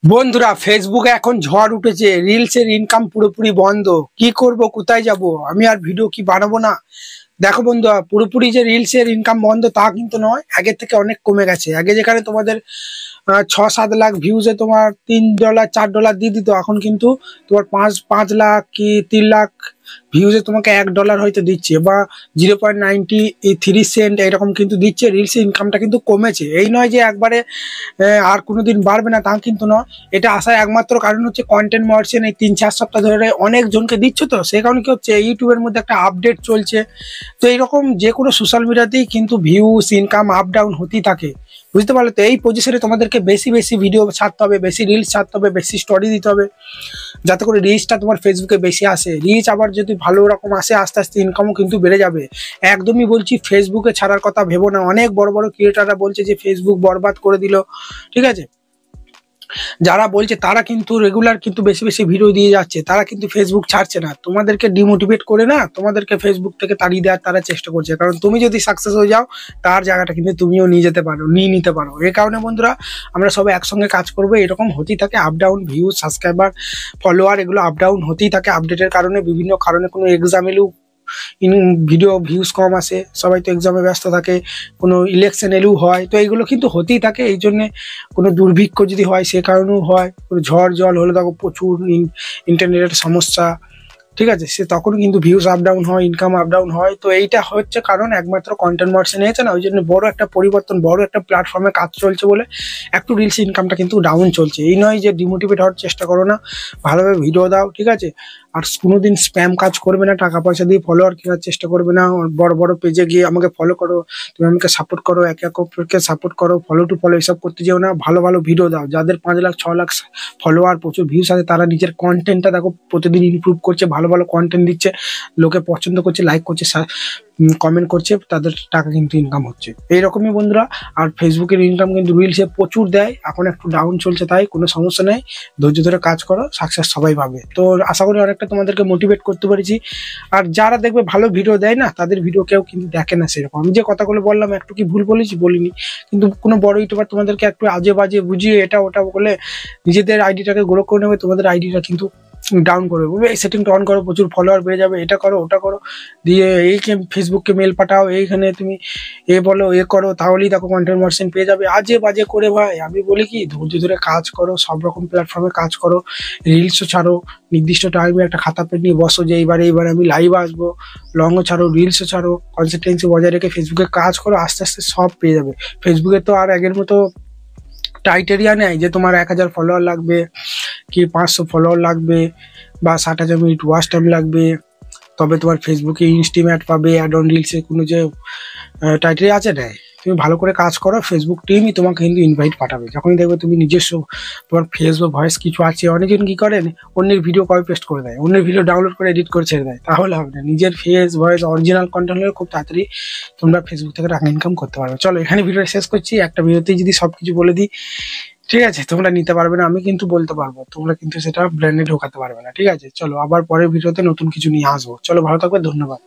বন্ধুরা, ফেসবুকে এখন ঝড় উঠেছে। রিলসের ইনকাম পুরোপুরি বন্ধ। কি করব, কোথায় যাব? আমি আর ভিডিও কি বানাবো না? দেখো বন্ধুরা, পুরোপুরি যে রিলসের ইনকাম বন্ধ তা কিন্তু নয়, আগের থেকে অনেক কমে গেছে। আগে যেখানে তোমাদের 6-7 লাখ ভিউজে তোমার $3 $4 দিয়ে দিত, এখন কিন্তু তোমার 5 লাখ কি 3 লাখ ভিউজে তোমাকে $1 হয়তো দিচ্ছে, বা 0.93 সেন্ট এরকম কিন্তু দিচ্ছে। রিলস ইনকামটা কিন্তু কমেছে, এই নয় যে একবারে আর কোনোদিন বাড়বে না, তা কিন্তু নয়। এটা আসার একমাত্র কারণ হচ্ছে কন্টেন্ট মডারেশন এই 3-4 সপ্তাহ ধরে অনেক জনকে দিচ্ছে, তো সেই কারণে কি হচ্ছে, ইউটিউবের মধ্যে একটা আপডেট চলছে। তো এইরকম যে কোনো সোশ্যাল মিডিয়াতেই কিন্তু ভিউজ ইনকাম আপ ডাউন হতেই থাকে, বুঝতে পারলে? তো এই পজিশনে তোমাদেরকে বেশি বেশি ভিডিও ছাড়তে হবে, বেশি রিলস ছাড়তে হবে, বেশি স্টোরি দিতে হবে, যাতে করে রিচটা তোমার ফেসবুকে বেশি আসে। রিচ আবার যদি ভালো রকম আসে, আস্তে আস্তে ইনকামও কিন্তু বেড়ে যাবে। একদমই বলছি ফেসবুকে ছাড়ার কথা ভেবো না। অনেক বড় বড় ক্রিয়েটাররা বলছে যে ফেসবুক বরবাদ করে দিল, ঠিক আছে? যারা বলছে তারা কিন্তু রেগুলার কিন্তু বেশি বেশি ভিডিও দিয়ে যাচ্ছে, তারা কিন্তু ফেসবুক ছাড়ছে না। তোমাদেরকে ডিমোটিভেট করে না, তোমাদেরকে ফেসবুক থেকে তাড়িয়ে দেওয়ার তারা চেষ্টা করছে। কারণ তুমি যদি সাকসেস হয়ে যাও, তার জায়গাটা কিন্তু তুমিও নিয়ে যেতে পারো, নিয়ে নিতে পারো। এই কারণে বন্ধুরা, আমরা সবাই একসঙ্গে কাজ করবো। এরকম হতেই থাকে up down, views, subscriber, follower, এগুলো আপ ডাউন হতেই থাকে। আপডেটের কারণে, বিভিন্ন কারণে, কোনো এক্সাম এলেও ভিডিও ভিউজ কম আসে, সবাই তো এক্সামে ব্যস্ত থাকে, কোনো ইলেকশন এলেও হয়, তো এইগুলো কিন্তু হতেই থাকে। এই জন্যে কোনো দুর্ভিক্ষ যদি হয় সে কারণেও হয়, কোনো ঝড় জল হলে দেখো প্রচুর ইন্টারনেটের সমস্যা, ঠিক আছে? সে তখন কিন্তু ভিউজ আপ ডাউন হয়, ইনকাম আপ ডাউন হয়। তো এইটা হচ্ছে কারণ, একমাত্র কন্টেন্ট মডারেশন হয়েছে না, ওই জন্য বড় একটা পরিবর্তন, বড় একটা প্ল্যাটফর্মে কাজ চলছে বলে একটু রিলস ইনকামটা কিন্তু ডাউন চলছে। এই নয় যে ডিমোটিভেট হওয়ার চেষ্টা করো না, ভালোভাবে ভিডিও দাও, ঠিক আছে? আর কোনোদিন স্প্যাম কাজ করবে না, টাকা পয়সা দিয়ে ফলোয়ার কেনার চেষ্টা করবে না। বড় বড় পেজে গিয়ে আমাকে ফলো করো, তুমি আমাকে সাপোর্ট করো, একে অপরকে সাপোর্ট করো, ফলো টু ফলো এসব করতে যেও না। ভালো ভালো ভিডিও দাও। যাদের 5 লাখ 6 লাখ ফলোয়ার, প্রচুর ভিউস আছে, তারা নিজের কন্টেন্টটা দেখো প্রতিদিন ইমপ্রুভ করছে, ভালো ভালো কন্টেন্ট দিচ্ছে, লোকে পছন্দ করছে, লাইক করছে, কমেন্ট করছে, তাদের টাকা কিন্তু ইনকাম হচ্ছে। এইরকমই বন্ধুরা। আর ফেসবুকের ইনকাম কিন্তু রিলসে প্রচুর দেয়, এখন একটু ডাউন চলছে, তাই কোনো সমস্যা নেই, ধৈর্য ধরে কাজ করো, সাকসেস সবাই পাবে। তো আশা করি অনেকটা তোমাদেরকে মোটিভেট করতে পেরেছি। আর যারা দেখবে ভালো ভিডিও দেয় না, তাদের ভিডিও কেউ কিন্তু দেখে না সেরকম। আমি যে কথাগুলো বললাম, একটু কি ভুল বলেছি? বলিনি। কিন্তু কোনো বড় ইউটিউবার তোমাদেরকে একটু আজে বাজে বুঝিয়ে এটা ওটা বলে নিজেদের আইডিটাকে গ্রো করে নেবে, তোমাদের আইডিটা কিন্তু ডাউন করে বলবে এই সেটিংটা অন করো, প্রচুর ফলোয়ার বেড়ে যাবে, এটা করো ওটা করো, দিয়ে এইকে ফেসবুককে মেল পাঠাও, এইখানে তুমি এ বলো এ করো, তাহলেই দেখো কন্টেন্ট মডারেশন পেয়ে যাবে। আজে বাজে করে ভাই, আমি বলি কি, ধৈর্য ধরে কাজ করো, সব রকম প্ল্যাটফর্মে কাজ করো, রিলসও ছাড়ো, নির্দিষ্ট টাইমে একটা খাতা পেন নিয়ে বসো যে এইবার আমি লাইভ আসবো, লংও ছাড়ো, রিলসও ছাড়ো, কনসিস্টেন্সি বজায় রেখে ফেসবুকে কাজ করো, আস্তে আস্তে সব পেয়ে যাবে। ফেসবুকে তো আর আগের মতো টাইটেরিয়া নেই যে তোমার 1,000 ফলোয়ার লাগবে, কি 500 ফলোয়ার লাগবে, বা 60,000 মিনিট ওয়াচ টাইম লাগবে, তবে তোমার ফেসবুকে ইনস্টিমেট পাবে, অ্যাড অন রিলসে কোনো যে টাইটেরিয়া আছে না। তুমি ভালো করে কাজ করো, ফেসবুক টিমই তোমাকে কিন্তু ইনভাইট পাঠাবে। যখনই দেখবে তুমি নিজস্ব তোমার ফেস বা ভয়েস কিছু আছে, অনেকজন কি করেন, অন্যের ভিডিও কপি পেস্ট করে দেয়, অন্যের ভিডিও ডাউনলোড করে এডিট করে ছেড়ে দেয়, তাহলে হবে না। নিজের ফেস ভয়েস অরিজিনাল কন্টেন্ট হলে খুব তাড়াতাড়ি তোমরা ফেসবুক থেকে টাকা ইনকাম করতে পারবে। চলো, এখানে ভিডিওটা শেষ করছি। একটা ভিডিওতেই যদি সবকিছু বলে দিই, ঠিক আছে, তোমরা নিতে পারবে না, আমি কিন্তু বলতে পারবো, তোমরা কিন্তু সেটা ব্র্যান্ডে ঢোকাতে পারবে না, ঠিক আছে? চলো, আবার পরের ভিডিওতে নতুন কিছু নিয়ে আসবো। চলো, ভালো থাকবে, ধন্যবাদ।